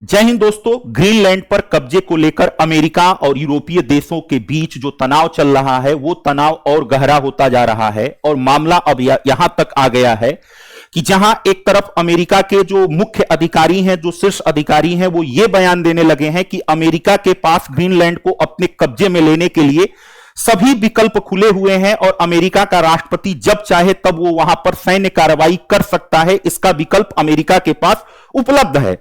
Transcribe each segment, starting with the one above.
जय हिंद दोस्तों। ग्रीनलैंड पर कब्जे को लेकर अमेरिका और यूरोपीय देशों के बीच जो तनाव चल रहा है वो तनाव और गहरा होता जा रहा है और मामला अब यहां तक आ गया है कि जहां एक तरफ अमेरिका के जो मुख्य अधिकारी हैं, जो शीर्ष अधिकारी हैं, वो ये बयान देने लगे हैं कि अमेरिका के पास ग्रीनलैंड को अपने कब्जे में लेने के लिए सभी विकल्प खुले हुए हैं और अमेरिका का राष्ट्रपति जब चाहे तब वो वहां पर सैन्य कार्रवाई कर सकता है। इसका विकल्प अमेरिका के पास उपलब्ध है।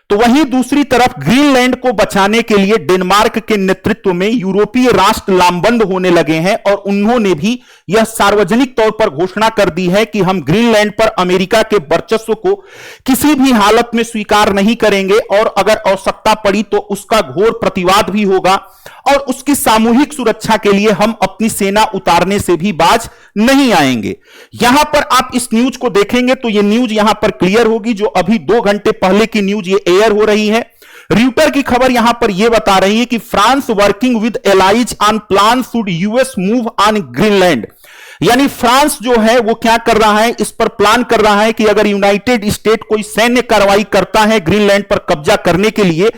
तो वहीं दूसरी तरफ ग्रीनलैंड को बचाने के लिए डेनमार्क के नेतृत्व में यूरोपीय राष्ट्र लामबंद होने लगे हैं और उन्होंने भी यह सार्वजनिक तौर पर घोषणा कर दी है कि हम ग्रीनलैंड पर अमेरिका के वर्चस्व को किसी भी हालत में स्वीकार नहीं करेंगे और अगर आवश्यकता पड़ी तो उसका घोर प्रतिवाद भी होगा और उसकी सामूहिक सुरक्षा के लिए हम अपनी सेना उतारने से भी बाज नहीं आएंगे। यहां पर आप इस न्यूज को देखेंगे तो यह न्यूज यहां पर क्लियर होगी, जो अभी 2 घंटे पहले की न्यूज ये एयर हो रही है। रॉयटर्स की खबर यहां पर यह बता रही है कि France working with allies on plan should US move on Greenland. यानी फ्रांस जो है वो क्या कर रहा है, इस पर प्लान कर रहा है कि अगर यूनाइटेड स्टेट कोई सैन्य कार्रवाई करता है ग्रीनलैंड पर कब्जा करने के लिए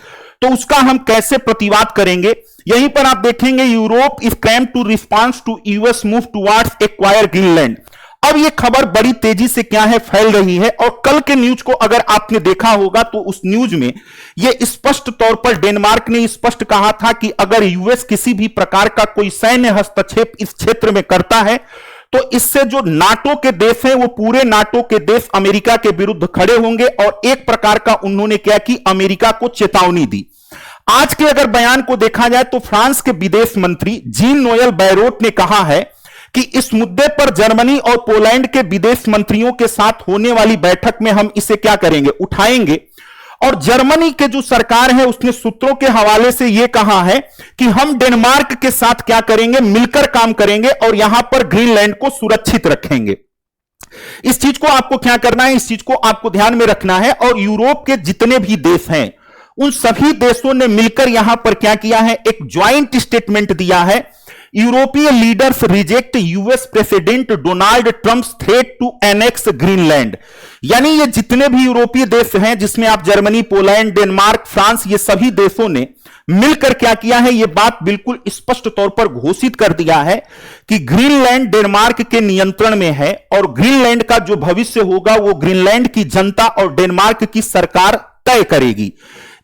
तो उसका हम कैसे प्रतिवाद करेंगे। यहीं पर आप देखेंगे Europe is claim to response to US move towards acquire Greenland. अब यह खबर बड़ी तेजी से क्या है फैल रही है और कल के न्यूज को अगर आपने देखा होगा तो उस न्यूज में यह स्पष्ट तौर पर डेनमार्क ने स्पष्ट कहा था कि अगर यूएस किसी भी प्रकार का कोई सैन्य हस्तक्षेप इस क्षेत्र में करता है तो इससे जो नाटो के देश हैं वो पूरे नाटो के देश अमेरिका के विरुद्ध खड़े होंगे और एक प्रकार का उन्होंने क्या कि अमेरिका को चेतावनी दी। आज के अगर बयान को देखा जाए तो फ्रांस के विदेश मंत्री जीन नोयल बैरोट ने कहा है कि इस मुद्दे पर जर्मनी और पोलैंड के विदेश मंत्रियों के साथ होने वाली बैठक में हम इसे क्या करेंगे, उठाएंगे। और जर्मनी के जो सरकार है उसने सूत्रों के हवाले से यह कहा है कि हम डेनमार्क के साथ क्या करेंगे, मिलकर काम करेंगे और यहां पर ग्रीनलैंड को सुरक्षित रखेंगे। इस चीज को आपको क्या करना है, इस चीज को आपको ध्यान में रखना है। और यूरोप के जितने भी देश हैं उन सभी देशों ने मिलकर यहां पर क्या किया है, एक ज्वाइंट स्टेटमेंट दिया है। यूरोपीय leaders reject US president Donald Trump's threat to annex Greenland. यानी ये जितने भी यूरोपीय देश हैं जिसमें आप जर्मनी, पोलैंड, डेनमार्क, फ्रांस, ये सभी देशों ने मिलकर क्या किया है, ये बात बिल्कुल स्पष्ट तौर पर घोषित कर दिया है कि ग्रीनलैंड डेनमार्क के नियंत्रण में है और ग्रीनलैंड का जो भविष्य होगा वो ग्रीनलैंड की जनता और डेनमार्क की सरकार तय करेगी।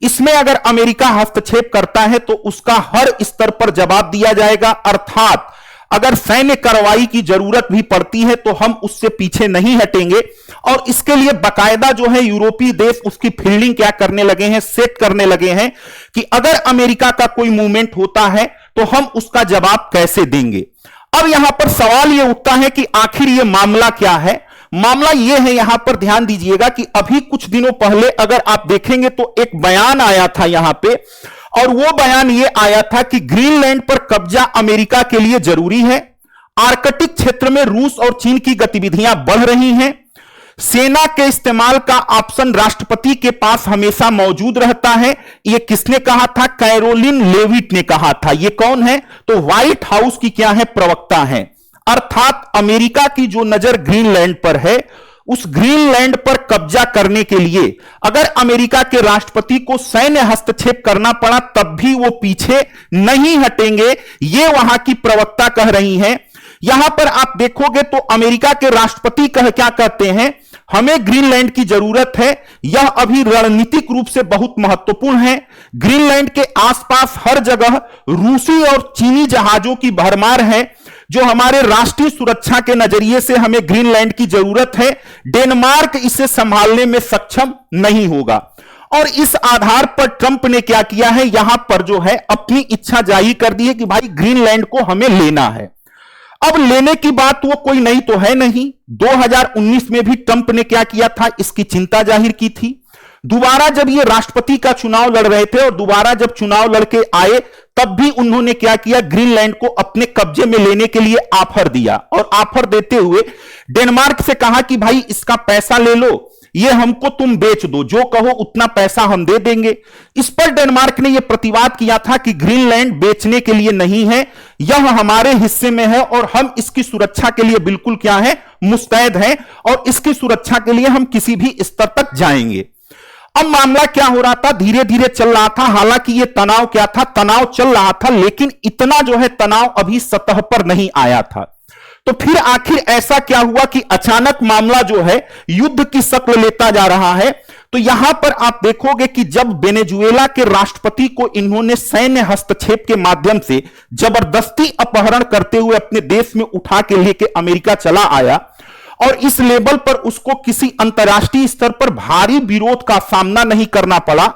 इसमें अगर अमेरिका हस्तक्षेप करता है तो उसका हर स्तर पर जवाब दिया जाएगा, अर्थात अगर सैन्य कार्रवाई की जरूरत भी पड़ती है तो हम उससे पीछे नहीं हटेंगे। और इसके लिए बाकायदा जो है यूरोपीय देश उसकी फील्डिंग क्या करने लगे हैं, सेट करने लगे हैं कि अगर अमेरिका का कोई मूवमेंट होता है तो हम उसका जवाब कैसे देंगे। अब यहां पर सवाल यह उठता है कि आखिर यह मामला क्या है। मामला यह है, यहां पर ध्यान दीजिएगा कि अभी कुछ दिनों पहले अगर आप देखेंगे तो एक बयान आया था यहां पे और वो बयान यह आया था कि ग्रीनलैंड पर कब्जा अमेरिका के लिए जरूरी है। आर्कटिक क्षेत्र में रूस और चीन की गतिविधियां बढ़ रही हैं। सेना के इस्तेमाल का ऑप्शन राष्ट्रपति के पास हमेशा मौजूद रहता है। यह किसने कहा था, कैरोलिन लेविट ने कहा था। यह कौन है, तो व्हाइट हाउस की क्या है, प्रवक्ता है। अर्थात अमेरिका की जो नजर ग्रीनलैंड पर है, उस ग्रीनलैंड पर कब्जा करने के लिए अगर अमेरिका के राष्ट्रपति को सैन्य हस्तक्षेप करना पड़ा तब भी वो पीछे नहीं हटेंगे, ये वहां की प्रवक्ता कह रही हैं। यहां पर आप देखोगे तो अमेरिका के राष्ट्रपति क्या कहते हैं, हमें ग्रीनलैंड की जरूरत है, यह अभी रणनीतिक रूप से बहुत महत्वपूर्ण है। ग्रीनलैंड के आसपास हर जगह रूसी और चीनी जहाजों की भरमार है, जो हमारे राष्ट्रीय सुरक्षा के नजरिए से हमें ग्रीनलैंड की जरूरत है। डेनमार्क इसे संभालने में सक्षम नहीं होगा। और इस आधार पर ट्रंप ने क्या किया है, यहां पर जो है अपनी इच्छा जाहिर कर दी है कि भाई ग्रीनलैंड को हमें लेना है। अब लेने की बात वो कोई नहीं तो है नहीं। 2019 में भी ट्रंप ने क्या किया था, इसकी चिंता जाहिर की थी। दोबारा जब ये राष्ट्रपति का चुनाव लड़ रहे थे और दोबारा जब चुनाव लड़के आए तब भी उन्होंने क्या किया, ग्रीनलैंड को अपने कब्जे में लेने के लिए ऑफर दिया और ऑफर देते हुए डेनमार्क से कहा कि भाई इसका पैसा ले लो, ये हमको तुम बेच दो, जो कहो उतना पैसा हम दे देंगे। इस पर डेनमार्क ने यह प्रतिवाद किया था कि ग्रीनलैंड बेचने के लिए नहीं है, यह हमारे हिस्से में है और हम इसकी सुरक्षा के लिए बिल्कुल क्या है, मुस्तैद हैं और इसकी सुरक्षा के लिए हम किसी भी स्तर तक जाएंगे। अब मामला क्या हो रहा था, धीरे धीरे चल रहा था। हालांकि ये तनाव क्या था, तनाव चल रहा था, लेकिन इतना जो है तनाव अभी सतह पर नहीं आया था। तो फिर आखिर ऐसा क्या हुआ कि अचानक मामला जो है युद्ध की शक्ल लेता जा रहा है। तो यहां पर आप देखोगे कि जब वेनेजुएला के राष्ट्रपति को इन्होंने सैन्य हस्तक्षेप के माध्यम से जबरदस्ती अपहरण करते हुए अपने देश में उठा के लेके अमेरिका चला आया, और इस लेवल पर उसको किसी अंतर्राष्ट्रीय स्तर पर भारी विरोध का सामना नहीं करना पड़ा,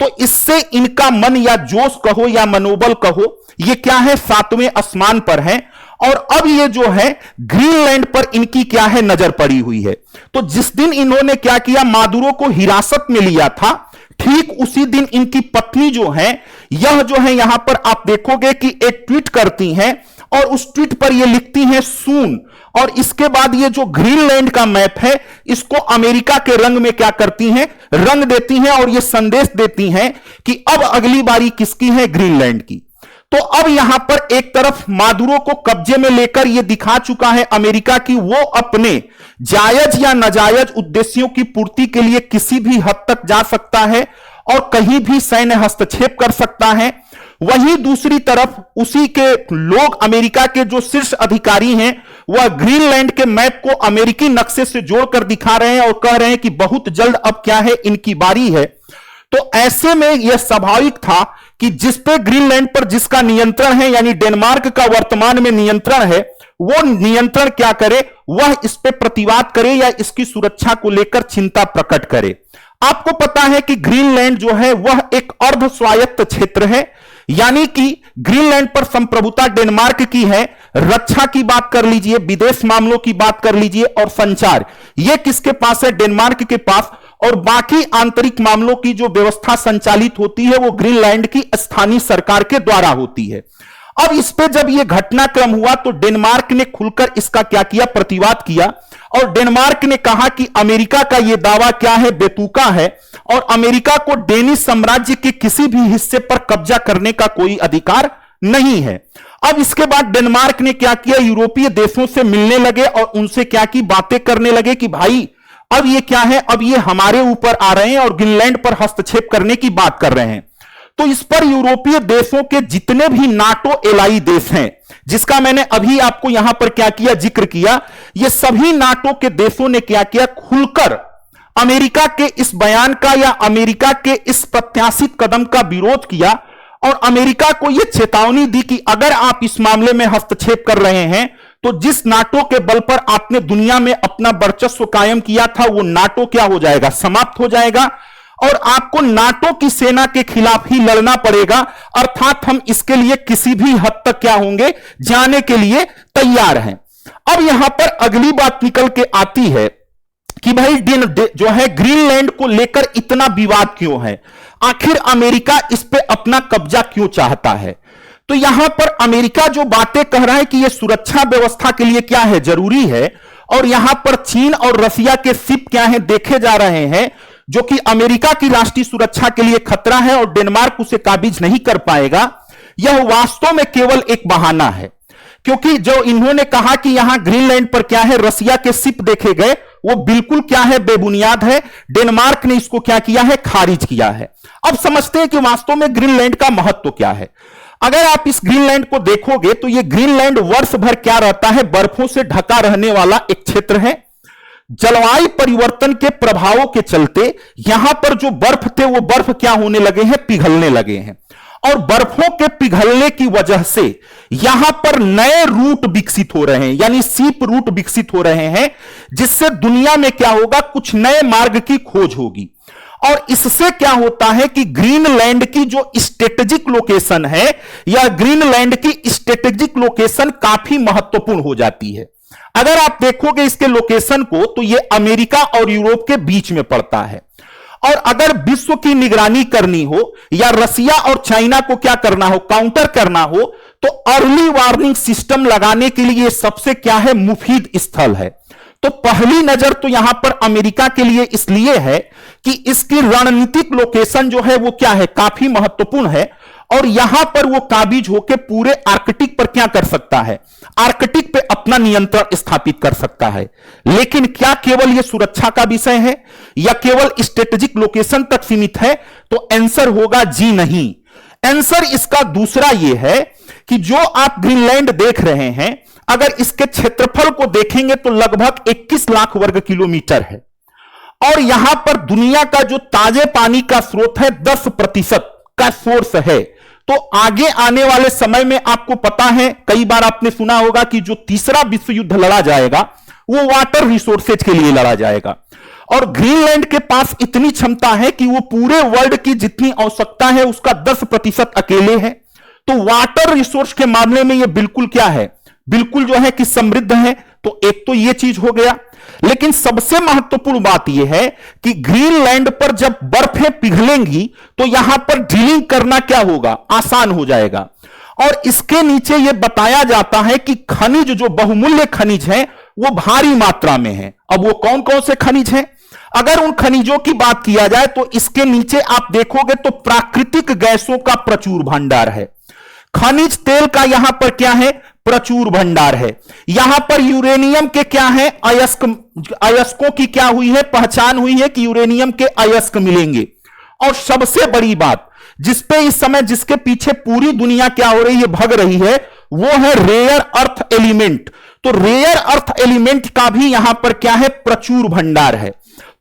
तो इससे इनका मन या जोश कहो या मनोबल कहो, ये क्या है, सातवें आसमान पर है। और अब ये जो है ग्रीनलैंड पर इनकी क्या है, नजर पड़ी हुई है। तो जिस दिन इन्होंने क्या किया, मादुरो को हिरासत में लिया था, ठीक उसी दिन इनकी पत्नी जो है, यह जो है यहां पर आप देखोगे कि एक ट्वीट करती हैं, और उस ट्वीट पर ये लिखती हैं सून, और इसके बाद ये जो ग्रीनलैंड का मैप है इसको अमेरिका के रंग में क्या करती हैं, रंग देती हैं, और ये संदेश देती हैं कि अब अगली बारी किसकी है, ग्रीनलैंड की। तो अब यहां पर एक तरफ मादुरो को कब्जे में लेकर यह दिखा चुका है अमेरिका की वो अपने जायज या नाजायज उद्देश्यों की पूर्ति के लिए किसी भी हद तक जा सकता है और कहीं भी सैन्य हस्तक्षेप कर सकता है। वहीं दूसरी तरफ उसी के लोग, अमेरिका के जो शीर्ष अधिकारी हैं, वह ग्रीनलैंड के मैप को अमेरिकी नक्शे से जोड़कर दिखा रहे हैं और कह रहे हैं कि बहुत जल्द अब क्या है, इनकी बारी है। तो ऐसे में यह स्वाभाविक था कि जिस पे ग्रीनलैंड पर जिसका नियंत्रण है, यानी डेनमार्क का वर्तमान में नियंत्रण है, वो नियंत्रण क्या करे, वह इस पे प्रतिवाद करे या इसकी सुरक्षा को लेकर चिंता प्रकट करे। आपको पता है कि ग्रीनलैंड जो है वह एक अर्ध स्वायत्त क्षेत्र है, यानी कि ग्रीनलैंड पर संप्रभुता डेनमार्क की है। रक्षा की बात कर लीजिए, विदेश मामलों की बात कर लीजिए, और संचार, यह किसके पास है, डेनमार्क के पास। और बाकी आंतरिक मामलों की जो व्यवस्था संचालित होती है वो ग्रीनलैंड की स्थानीय सरकार के द्वारा होती है। अब इस पे जब यह घटनाक्रम हुआ तो डेनमार्क ने खुलकर इसका क्या किया, प्रतिवाद किया, और डेनमार्क ने कहा कि अमेरिका का यह दावा क्या है, बेतुका है, और अमेरिका को डेनिश साम्राज्य के किसी भी हिस्से पर कब्जा करने का कोई अधिकार नहीं है। अब इसके बाद डेनमार्क ने क्या किया, यूरोपीय देशों से मिलने लगे और उनसे क्या की, बातें करने लगे कि भाई अब ये क्या है, अब ये हमारे ऊपर आ रहे हैं और ग्रीनलैंड पर हस्तक्षेप करने की बात कर रहे हैं। तो इस पर यूरोपीय देशों के जितने भी नाटो एलाई देश हैं, जिसका मैंने अभी आपको यहां पर क्या किया, जिक्र किया, ये सभी नाटो के देशों ने क्या किया, खुलकर अमेरिका के इस बयान का या अमेरिका के इस प्रत्याशित कदम का विरोध किया, और अमेरिका को यह चेतावनी दी कि अगर आप इस मामले में हस्तक्षेप कर रहे हैं तो जिस नाटो के बल पर आपने दुनिया में अपना वर्चस्व कायम किया था, वो नाटो क्या हो जाएगा, समाप्त हो जाएगा, और आपको नाटो की सेना के खिलाफ ही लड़ना पड़ेगा। अर्थात हम इसके लिए किसी भी हद तक क्या होंगे, जाने के लिए तैयार हैं। अब यहां पर अगली बात निकल के आती है कि भाई जो है ग्रीनलैंड को लेकर इतना विवाद क्यों है, आखिर अमेरिका इस पे अपना कब्जा क्यों चाहता है। तो यहां पर अमेरिका जो बातें कह रहा है कि यह सुरक्षा व्यवस्था के लिए क्या है, जरूरी है, और यहां पर चीन और रसिया के शिप क्या है, देखे जा रहे हैं, जो कि अमेरिका की राष्ट्रीय सुरक्षा के लिए खतरा है और डेनमार्क उसे काबिज नहीं कर पाएगा। यह वास्तव में केवल एक बहाना है, क्योंकि जो इन्होंने कहा कि यहां ग्रीनलैंड पर क्या है, रसिया के शिप देखे गए, वो बिल्कुल क्या है, बेबुनियाद है। डेनमार्क ने इसको क्या किया है, खारिज किया है। अब समझते हैं कि वास्तव में ग्रीनलैंड का महत्व क्या है। अगर आप इस ग्रीनलैंड को देखोगे तो यह ग्रीनलैंड वर्ष भर क्या रहता है, बर्फों से ढका रहने वाला एक क्षेत्र है। जलवायु परिवर्तन के प्रभावों के चलते यहां पर जो बर्फ थे वो बर्फ क्या होने लगे हैं, पिघलने लगे हैं, और बर्फों के पिघलने की वजह से यहां पर नए रूट विकसित हो रहे हैं, यानी सीप रूट विकसित हो रहे हैं, जिससे दुनिया में क्या होगा, कुछ नए मार्ग की खोज होगी। और इससे क्या होता है कि ग्रीनलैंड की जो स्ट्रेटेजिक लोकेशन है, या ग्रीनलैंड की स्ट्रेटेजिक लोकेशन काफी महत्वपूर्ण हो जाती है। अगर आप देखोगे इसके लोकेशन को तो यह अमेरिका और यूरोप के बीच में पड़ता है, और अगर विश्व की निगरानी करनी हो या रसिया और चाइना को क्या करना हो, काउंटर करना हो, तो अर्ली वार्निंग सिस्टम लगाने के लिए सबसे क्या है, मुफीद स्थल है। तो पहली नजर तो यहां पर अमेरिका के लिए इसलिए है कि इसकी रणनीतिक लोकेशन जो है वो क्या है, काफी महत्वपूर्ण है, और यहां पर वो काबिज होकर पूरे आर्कटिक पर क्या कर सकता है, आर्कटिक पे अपना नियंत्रण स्थापित कर सकता है। लेकिन क्या केवल यह सुरक्षा का विषय है, या केवल स्ट्रेटेजिक लोकेशन तक सीमित है? तो आंसर होगा जी नहीं। आंसर इसका दूसरा यह है कि जो आप ग्रीनलैंड देख रहे हैं, अगर इसके क्षेत्रफल को देखेंगे तो लगभग 21 लाख वर्ग किलोमीटर है, और यहां पर दुनिया का जो ताजे पानी का स्रोत है 10% का सोर्स है। तो आगे आने वाले समय में आपको पता है, कई बार आपने सुना होगा कि जो तीसरा विश्व युद्ध लड़ा जाएगा वो वाटर रिसोर्सेज के लिए लड़ा जाएगा, और ग्रीनलैंड के पास इतनी क्षमता है कि वो पूरे वर्ल्ड की जितनी आवश्यकता है उसका 10% अकेले है। तो वाटर रिसोर्स के मामले में ये बिल्कुल क्या है, बिल्कुल जो है कि समृद्ध है। तो एक तो ये चीज हो गया, लेकिन सबसे महत्वपूर्ण बात यह है कि ग्रीनलैंड पर जब बर्फें पिघलेंगी तो यहां पर ड्रिलिंग करना क्या होगा, आसान हो जाएगा। और इसके नीचे यह बताया जाता है कि खनिज, जो बहुमूल्य खनिज है, वो भारी मात्रा में है। अब वो कौन कौन से खनिज हैं? अगर उन खनिजों की बात किया जाए तो इसके नीचे आप देखोगे तो प्राकृतिक गैसों का प्रचुर भंडार है। खनिज तेल का यहां पर क्या है, प्रचुर भंडार है। यहां पर यूरेनियम के क्या है, अयस्कों की क्या हुई है, पहचान हुई है कि यूरेनियम के अयस्क मिलेंगे। और सबसे बड़ी बात जिसपे इस समय, जिसके पीछे पूरी दुनिया क्या हो रही है, भग रही है, वो है रेयर अर्थ एलिमेंट। तो रेयर अर्थ एलिमेंट का भी यहां पर क्या है, प्रचुर भंडार है।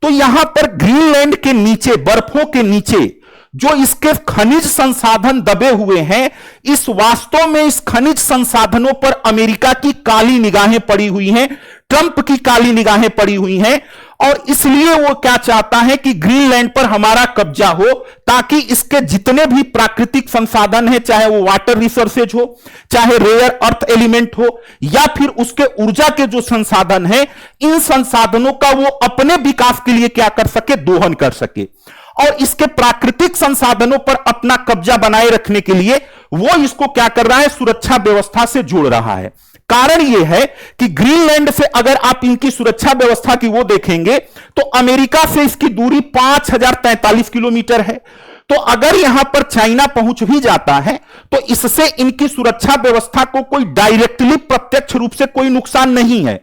तो यहां पर ग्रीनलैंड के नीचे, बर्फों के नीचे जो इसके खनिज संसाधन दबे हुए हैं, इस वास्तव में इस खनिज संसाधनों पर अमेरिका की काली निगाहें पड़ी हुई हैं, ट्रंप की काली निगाहें पड़ी हुई हैं। और इसलिए वो क्या चाहता है कि ग्रीनलैंड पर हमारा कब्जा हो, ताकि इसके जितने भी प्राकृतिक संसाधन हैं, चाहे वो वाटर रिसोर्सेज हो, चाहे रेयर अर्थ एलिमेंट हो, या फिर उसके ऊर्जा के जो संसाधन हैं, इन संसाधनों का वो अपने विकास के लिए क्या कर सके, दोहन कर सके। और इसके प्राकृतिक संसाधनों पर अपना कब्जा बनाए रखने के लिए वो इसको क्या कर रहा है, सुरक्षा व्यवस्था से जोड़ रहा है। कारण यह है कि ग्रीनलैंड से अगर आप इनकी सुरक्षा व्यवस्था की वो देखेंगे तो अमेरिका से इसकी दूरी 5043 किलोमीटर है। तो अगर यहां पर चाइना पहुंच भी जाता है तो इससे इनकी सुरक्षा व्यवस्था को कोई डायरेक्टली, प्रत्यक्ष रूप से कोई नुकसान नहीं है।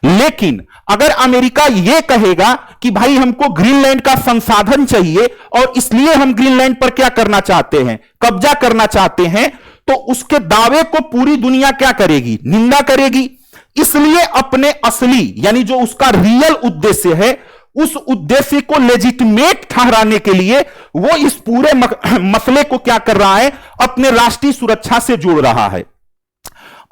लेकिन अगर अमेरिका यह कहेगा कि भाई हमको ग्रीनलैंड का संसाधन चाहिए और इसलिए हम ग्रीनलैंड पर क्या करना चाहते हैं, कब्जा करना चाहते हैं, तो उसके दावे को पूरी दुनिया क्या करेगी, निंदा करेगी। इसलिए अपने असली, यानी जो उसका रियल उद्देश्य है, उस उद्देश्य को लेजिटिमेट ठहराने के लिए वो इस पूरे मसले को क्या कर रहा है, अपने राष्ट्रीय सुरक्षा से जोड़ रहा है।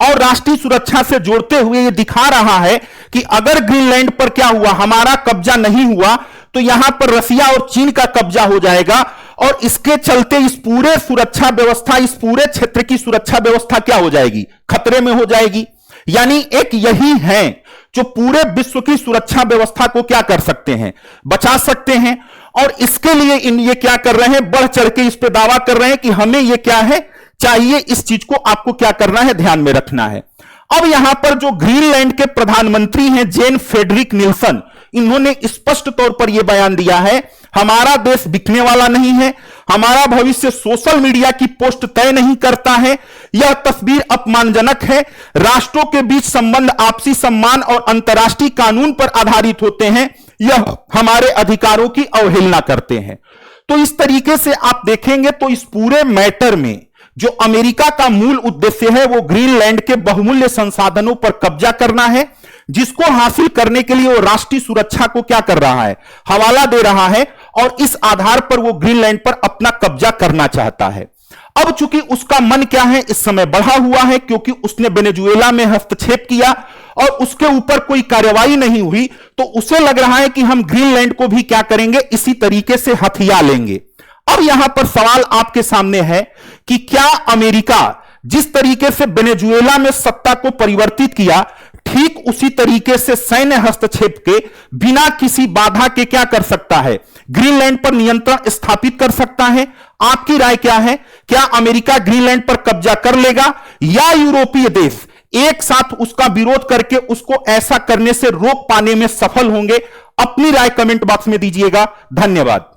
और राष्ट्रीय सुरक्षा से जोड़ते हुए यह दिखा रहा है कि अगर ग्रीनलैंड पर क्या हुआ, हमारा कब्जा नहीं हुआ, तो यहां पर रसिया और चीन का कब्जा हो जाएगा। और इसके चलते इस पूरे सुरक्षा व्यवस्था, इस पूरे क्षेत्र की सुरक्षा व्यवस्था क्या हो जाएगी, खतरे में हो जाएगी। यानी एक यही है जो पूरे विश्व की सुरक्षा व्यवस्था को क्या कर सकते हैं, बचा सकते हैं। और इसके लिए ये क्या कर रहे हैं, बढ़ चढ़ के इस पे दावा कर रहे हैं कि हमें ये क्या है चाहिए, इस चीज को आपको क्या करना है, ध्यान में रखना है। अब यहां पर जो ग्रीनलैंड के प्रधानमंत्री हैं जेन फ्रेडरिक निल्सन, इन्होंने स्पष्ट तौर पर यह बयान दिया है, हमारा देश बिकने वाला नहीं है, हमारा भविष्य सोशल मीडिया की पोस्ट तय नहीं करता है, यह तस्वीर अपमानजनक है, राष्ट्रों के बीच संबंध आपसी सम्मान और अंतर्राष्ट्रीय कानून पर आधारित होते हैं, यह हमारे अधिकारों की अवहेलना करते हैं। तो इस तरीके से आप देखेंगे तो इस पूरे मैटर में जो अमेरिका का मूल उद्देश्य है वो ग्रीनलैंड के बहुमूल्य संसाधनों पर कब्जा करना है, जिसको हासिल करने के लिए वो राष्ट्रीय सुरक्षा को क्या कर रहा है, हवाला दे रहा है, और इस आधार पर वो ग्रीनलैंड पर अपना कब्जा करना चाहता है। अब चूंकि उसका मन क्या है, इस समय बढ़ा हुआ है, क्योंकि उसने वेनेजुएला में हस्तक्षेप किया और उसके ऊपर कोई कार्रवाई नहीं हुई, तो उसे लग रहा है कि हम ग्रीनलैंड को भी क्या करेंगे, इसी तरीके से हथिया लेंगे। अब यहां पर सवाल आपके सामने है कि क्या अमेरिका जिस तरीके से वेनेजुएला में सत्ता को परिवर्तित किया, ठीक उसी तरीके से सैन्य हस्तक्षेप के बिना किसी बाधा के क्या कर सकता है, ग्रीनलैंड पर नियंत्रण स्थापित कर सकता है? आपकी राय क्या है? क्या अमेरिका ग्रीनलैंड पर कब्जा कर लेगा, या यूरोपीय देश एक साथ उसका विरोध करके उसको ऐसा करने से रोक पाने में सफल होंगे? अपनी राय कमेंट बॉक्स में दीजिएगा। धन्यवाद।